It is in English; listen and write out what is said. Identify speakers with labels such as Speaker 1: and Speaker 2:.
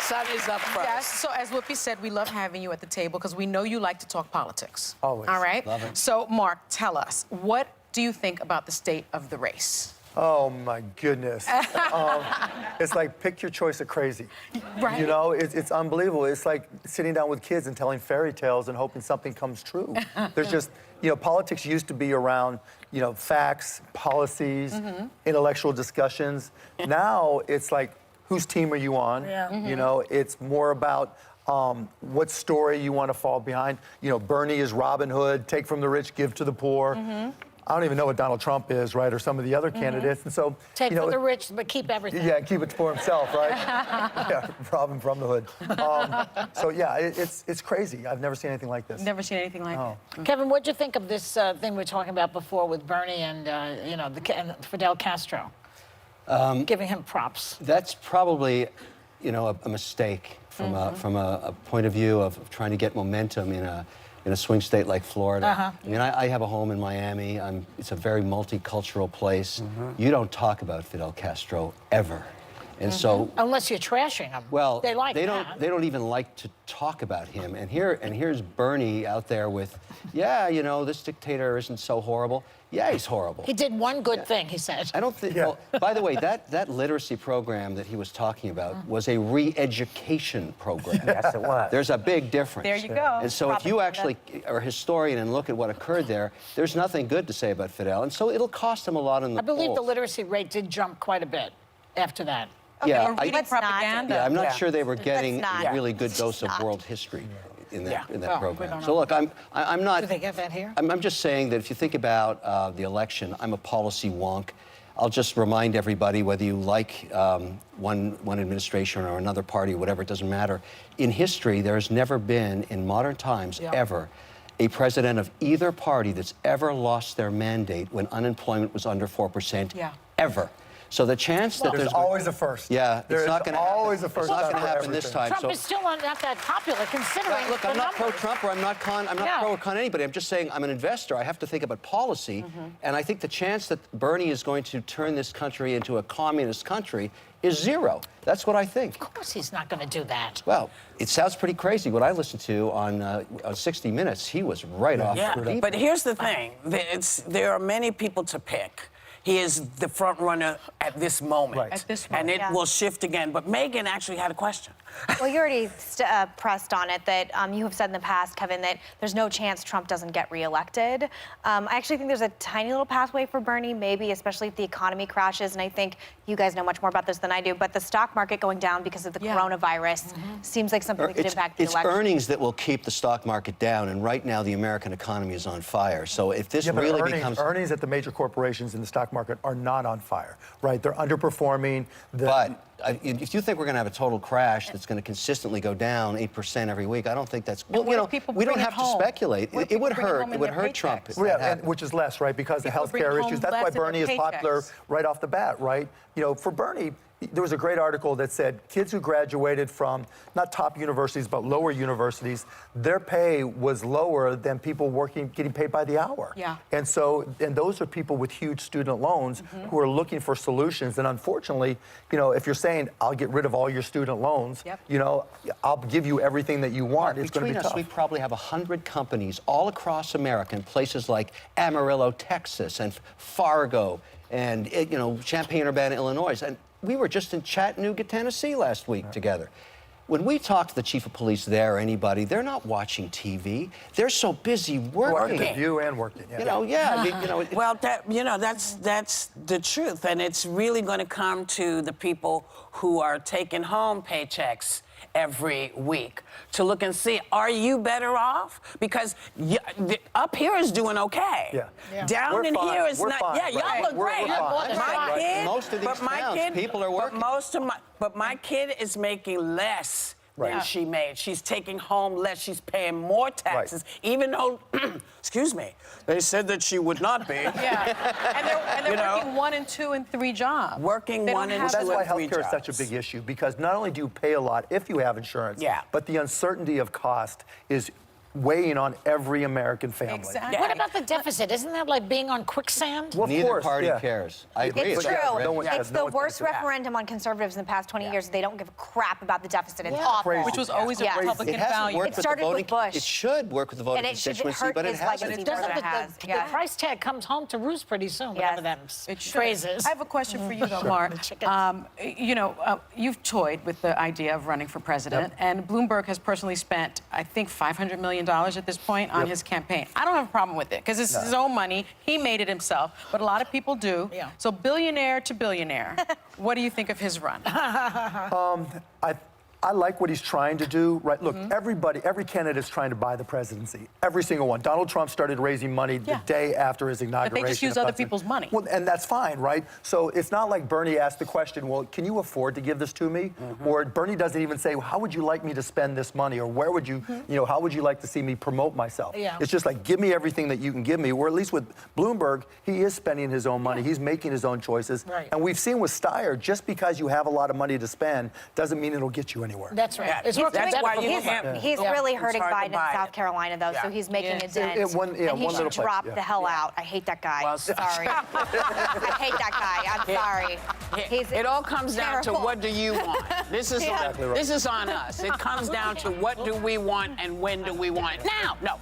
Speaker 1: Sun is up first.
Speaker 2: Yes, so as Whoopi said, we love having you at the table because we know you like to talk politics.
Speaker 3: Always.
Speaker 2: All right?
Speaker 3: Love it.
Speaker 2: So, Mark, tell us, what do you think about the state of the race?
Speaker 3: Oh, my goodness. It's like pick your choice of crazy.
Speaker 2: Right.
Speaker 3: You know, it's unbelievable. It's like sitting down with kids and telling fairy tales and hoping something comes true. There's just, you know, politics used to be around, you know, facts, policies, intellectual discussions. Now it's like, whose team are you on? You know, it's more about what story you want to fall behind. You know, Bernie is Robin Hood, take from the rich, give to the poor. I don't even know what Donald Trump is, right, or some of the other candidates. And so,
Speaker 4: take
Speaker 3: you know,
Speaker 4: from the rich, but keep everything.
Speaker 3: Yeah, keep it for himself, right? Yeah, Robin from the hood. So yeah, it's crazy. I've never seen anything like this.
Speaker 2: Never seen anything like it.
Speaker 4: Kevin, what'd you think of this thing we were talking about before with Bernie and you know, and Fidel Castro? Giving him props.
Speaker 5: That's probably, you know, a mistake from a point of view of trying to get momentum in a swing state like Florida. I mean, I have a home in Miami. It's a very multicultural place. You don't talk about Fidel Castro ever. And so,
Speaker 4: unless you're trashing him.
Speaker 5: well,
Speaker 4: they
Speaker 5: don't even like to talk about him. And here's Bernie out there with, yeah, you know, this dictator isn't so horrible. Yeah, he's horrible.
Speaker 4: He did one good thing, he said.
Speaker 5: I don't think. Well, by the way, that literacy program that he was talking about was a re-education program.
Speaker 6: Yes, it was.
Speaker 5: There's a big difference.
Speaker 2: There you go.
Speaker 5: And so if you actually are a historian and look at what occurred there's nothing good to say about Fidel. And so it'll cost him a lot in the
Speaker 4: I believe the
Speaker 5: polls.
Speaker 4: literacy rate did jump quite a bit after that.
Speaker 5: Yeah,
Speaker 2: Or reading propaganda.
Speaker 5: Yeah, I'm not sure they were getting
Speaker 7: not.
Speaker 5: a really good dose of world history in that
Speaker 4: Oh, we
Speaker 5: program.
Speaker 4: don't
Speaker 5: So
Speaker 4: know.
Speaker 5: look, I'm not.
Speaker 4: Do they get that here?
Speaker 5: I'm just saying that if you think about the election, I'm a policy wonk. I'll just remind everybody, whether you like one administration or another party, whatever, it doesn't matter. In history, there has never been, in modern times, ever, a president of either party that's ever lost their mandate when unemployment was under 4%, ever. So the chance that
Speaker 3: There's always a first.
Speaker 5: Yeah,
Speaker 3: There's
Speaker 5: it's not going to happen.
Speaker 3: always a first.
Speaker 5: It's not going to
Speaker 3: for
Speaker 5: happen this
Speaker 3: everything.
Speaker 5: time.
Speaker 4: Trump is still not that popular, considering
Speaker 5: Look,
Speaker 4: the
Speaker 5: I'm not
Speaker 4: numbers.
Speaker 5: pro-Trump or I'm not pro or con anybody. I'm just saying I'm an investor. I have to think about policy. And I think the chance that Bernie is going to turn this country into a communist country is zero. That's what I think.
Speaker 4: Of course he's not going to do that.
Speaker 5: Well, it sounds pretty crazy. What I listened to on 60 Minutes, he was right off.
Speaker 1: Yeah, but here's the thing. There are many people to pick. He is the front runner at this moment.
Speaker 3: Right.
Speaker 2: At this
Speaker 1: And
Speaker 2: moment.
Speaker 1: it will shift again. But Megan actually had a question.
Speaker 7: Well, you already pressed on it that you have said in the past, Kevin, that there's no chance Trump doesn't get reelected. I actually think there's a tiny little pathway for Bernie, maybe, especially if the economy crashes. And I think you guys know much more about this than I do. But the stock market going down because of the coronavirus seems like something that could impact the election.
Speaker 5: It's earnings that will keep the stock market down. And right now, the American economy is on fire. So if this
Speaker 3: Yeah, but
Speaker 5: really becomes...
Speaker 3: earnings at the major corporations in the stock market are not on fire, right? They're underperforming.
Speaker 5: But if you think we're going to have a total crash that's going to consistently go down 8% every week, I don't think that's... Well, you know, we don't have to speculate. It would hurt. It would hurt Trump. if that
Speaker 3: Yeah,
Speaker 5: happened.
Speaker 3: which is less, right? Because of
Speaker 2: People bring
Speaker 3: healthcare
Speaker 2: home
Speaker 3: issues. That's
Speaker 2: less
Speaker 3: why
Speaker 2: in their
Speaker 3: Bernie is popular
Speaker 2: paychecks.
Speaker 3: right off the bat, right? You know, for Bernie, there was a great article that said kids who graduated from not top universities but lower universities, their pay was lower than people getting paid by the hour.
Speaker 2: Yeah.
Speaker 3: And those are people with huge student loans who are looking for solutions. And unfortunately, you know, if you're saying I'll get rid of all your student loans, you know, I'll give you everything that you want, it's going to be
Speaker 5: Between us,
Speaker 3: tough.
Speaker 5: we probably have 100 companies all across America in places like Amarillo, Texas, and Fargo, and you know, Champaign-Urbana, Illinois. And we were just in Chattanooga, Tennessee last week together. When we talk to the chief of police there or anybody, they're not watching TV. They're so busy working.
Speaker 3: Working. You and working, yeah.
Speaker 5: You know, you know.
Speaker 1: Well, that's the truth. And it's really going to come to the people who are taking home paychecks every week to look and see, are you better off? Because up here is doing okay.
Speaker 3: Yeah.
Speaker 1: Down
Speaker 3: We're
Speaker 1: in
Speaker 3: fine.
Speaker 1: here is
Speaker 3: We're
Speaker 1: not.
Speaker 3: fine,
Speaker 1: Yeah,
Speaker 3: right.
Speaker 1: y'all look
Speaker 3: We're
Speaker 1: great.
Speaker 3: fine.
Speaker 1: My kid,
Speaker 5: Most of these
Speaker 1: but my
Speaker 5: towns,
Speaker 1: kid,
Speaker 5: people are working.
Speaker 1: But my kid is making less than she made. She's taking home less. She's paying more taxes, even though, excuse me, they said that she would not be.
Speaker 2: Yeah, and they're
Speaker 1: You know?
Speaker 2: working 1 and 2 and 3 jobs.
Speaker 1: Working
Speaker 2: They
Speaker 1: one
Speaker 2: don't
Speaker 1: and
Speaker 2: have
Speaker 1: two
Speaker 3: That's why
Speaker 1: and 3
Speaker 3: healthcare is such a
Speaker 1: jobs.
Speaker 3: big issue, because not only do you pay a lot if you have insurance, but the uncertainty of cost is weighing on every American family.
Speaker 2: Exactly.
Speaker 4: What about the deficit? Isn't that like being on quicksand?
Speaker 3: Well, of
Speaker 5: Neither
Speaker 3: course,
Speaker 5: party
Speaker 3: yeah.
Speaker 5: cares. I agree.
Speaker 7: It's true.
Speaker 3: no one-
Speaker 7: It's
Speaker 3: no
Speaker 7: the
Speaker 3: one's
Speaker 7: worst
Speaker 3: gonna do that.
Speaker 7: referendum on conservatives in the past 20 years. They don't give a crap about the deficit. It's
Speaker 4: Yeah.
Speaker 7: awful.
Speaker 3: Crazy.
Speaker 2: Which was always a
Speaker 7: Yes.
Speaker 2: Republican
Speaker 5: It hasn't
Speaker 2: value.
Speaker 5: worked
Speaker 7: It
Speaker 5: with
Speaker 7: started
Speaker 5: the
Speaker 7: with
Speaker 5: voting.
Speaker 7: Bush.
Speaker 5: It should work with the voting
Speaker 7: And it should
Speaker 5: constituency,
Speaker 7: hurt
Speaker 5: but it
Speaker 7: his
Speaker 5: hasn't.
Speaker 7: legacy.
Speaker 4: Doesn't
Speaker 7: It
Speaker 4: the,
Speaker 7: has,
Speaker 4: the
Speaker 7: yeah.
Speaker 4: price tag comes home to roost pretty soon, whatever them
Speaker 2: It should.
Speaker 4: phrases.
Speaker 2: I have a question for you, though, Mark. You've toyed with the idea of running for president, and Bloomberg has personally spent, I think, $500 million at this point on his campaign. I don't have a problem with it because it's his own money. He made it himself, but a lot of people do.
Speaker 4: Yeah.
Speaker 2: So billionaire to billionaire, what do you think of his run?
Speaker 3: I like what he's trying to do. Right? Look, every candidate is trying to buy the presidency. Every single one. Donald Trump started raising money the day after his inauguration.
Speaker 2: But they just use
Speaker 3: of
Speaker 2: other
Speaker 3: president.
Speaker 2: people's money.
Speaker 3: Well, and that's fine, right? So it's not like Bernie asked the question, well, can you afford to give this to me? Or Bernie doesn't even say, well, how would you like me to spend this money? Or where would you, how would you like to see me promote myself?
Speaker 4: Yeah.
Speaker 3: It's just like, give me everything that you can give me. Or at least with Bloomberg, he is spending his own money. He's making his own choices.
Speaker 4: Right.
Speaker 3: And we've seen with Steyer, just because you have a lot of money to spend doesn't mean it'll get you anywhere.
Speaker 4: That's right.
Speaker 1: Yeah.
Speaker 4: It's working
Speaker 1: That's
Speaker 4: better
Speaker 1: why
Speaker 4: for
Speaker 1: you
Speaker 4: Bloomberg.
Speaker 1: can't-
Speaker 7: He's
Speaker 1: Yeah.
Speaker 7: really
Speaker 1: It's
Speaker 7: hurting
Speaker 1: hard to
Speaker 7: Biden in
Speaker 1: buy
Speaker 7: South
Speaker 1: it.
Speaker 7: Carolina, though, so he's making a dent.
Speaker 3: In one
Speaker 7: and he
Speaker 3: little
Speaker 7: should
Speaker 3: place,
Speaker 7: drop
Speaker 3: yeah.
Speaker 7: the hell out. I hate that guy.
Speaker 1: Well,
Speaker 7: Sorry. I hate that guy. I'm sorry.
Speaker 1: It all comes down to
Speaker 7: terrible.
Speaker 1: what do you want. This is
Speaker 7: Yeah.
Speaker 3: Exactly right.
Speaker 1: this is on us. It comes down to what do we want and when do we want it. Now, no.